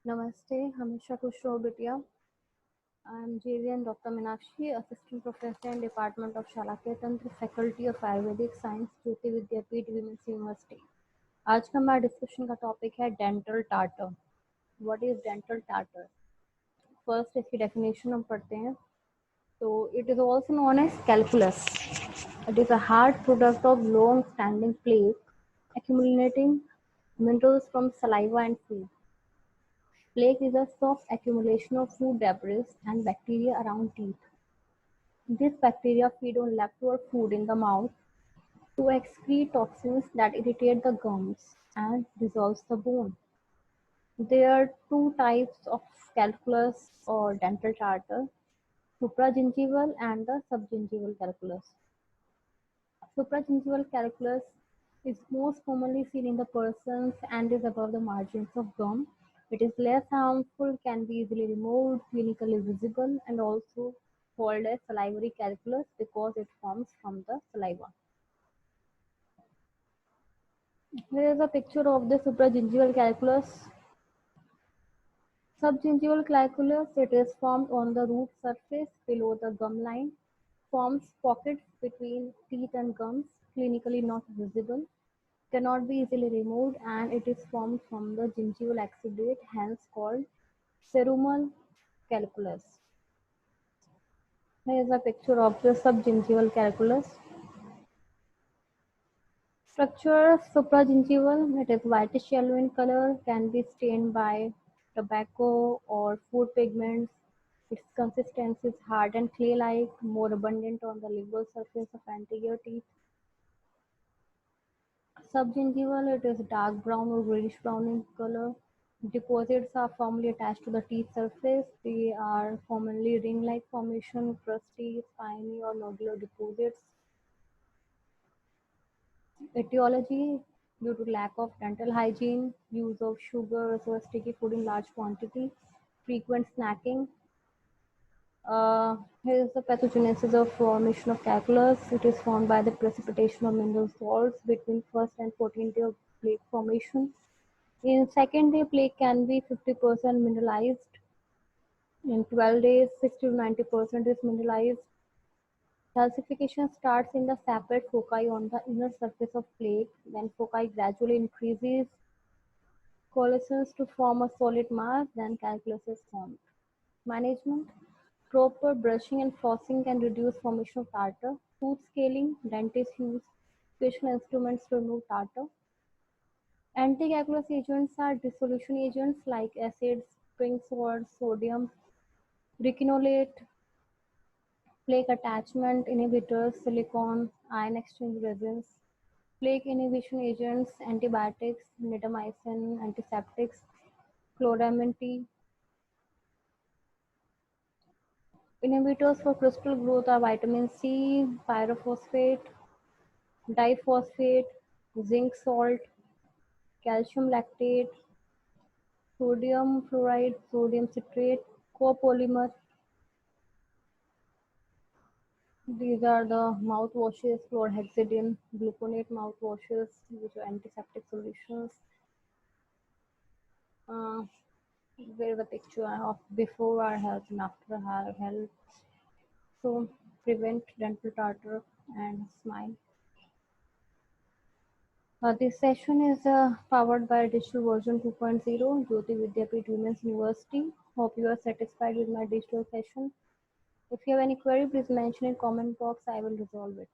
नमस्ते, हमेशा खुश रहो बिटिया। I am JVN Dr. Meenakshi, Assistant Professor in Department of Shalakya Tantra, Faculty of Ayurvedic Science, Jyoti Vidyapeeth women's university. आज का हमारा डिस्कशन का टॉपिक है dental tartar. What is dental tartar? First इसकी डेफिनेशन हम पढ़ते हैं। तो it is also known as calculus. It is a hard product of long standing plaque accumulating minerals from saliva and food. Plaque is a soft accumulation of food debris and bacteria around teeth. These bacteria feed on leftover food in the mouth to excrete toxins that irritate the gums and dissolves the bone. There are two types of calculus or dental tartar, supragingival and the subgingival calculus. Supragingival calculus is most commonly seen in the persons and is above the margins of gum. It is less harmful, can be easily removed, clinically visible, and also called as salivary calculus because it forms from the saliva. Here is a picture of the supragingival calculus. Subgingival calculus, it is formed on the root surface below the gum line, forms pockets between teeth and gums, clinically not visible, cannot be easily removed, and it is formed from the gingival exudate, hence called cerumal calculus. Here is a picture of the subgingival calculus. Structure supragingival, it is whitish yellow in color, can be stained by tobacco or food pigments. Its consistency is hard and clay-like, more abundant on the lingual surface of anterior teeth. Subgingival, it is dark brown or greenish brown in color. Deposits are firmly attached to the teeth surface. They are commonly ring-like formation, crusty, spiny or nodular deposits. Etiology, due to lack of dental hygiene, use of sugar or sticky food in large quantity, frequent snacking. Here is the pathogenesis of formation of calculus. It is formed by the precipitation of mineral salts between first and 14th day of plaque formation. In second day, plaque can be 50% mineralized. In 12 days, 60 to 90% is mineralized. Calcification starts in the separate foci on the inner surface of plaque, then foci gradually increases, coalesces to form a solid mass, then calculus is formed. Management. Proper brushing and flossing can reduce formation of tartar. Tooth scaling. Dentists use special instruments to remove tartar. Anti-calculus agents are dissolution agents like acids, spring salt, sodium, requinolate, plaque attachment inhibitors, silicone, ion exchange resins, plaque inhibition agents, antibiotics, mitomycin, antiseptics, chloramine T. Inhibitors for crystal growth are vitamin C, pyrophosphate, diphosphate, zinc salt, calcium lactate, sodium fluoride, sodium citrate, copolymer. These are the mouthwashes, chlorhexidine, gluconate mouthwashes, which are antiseptic solutions. Uh, there is a picture of before our health and after our health. So prevent dental tartar and smile. This session is powered by digital version 2.0, Jyoti Vidyapeeth Women's University. Hope you are satisfied with my digital session. If you have any query, please mention in comment box. I will resolve it.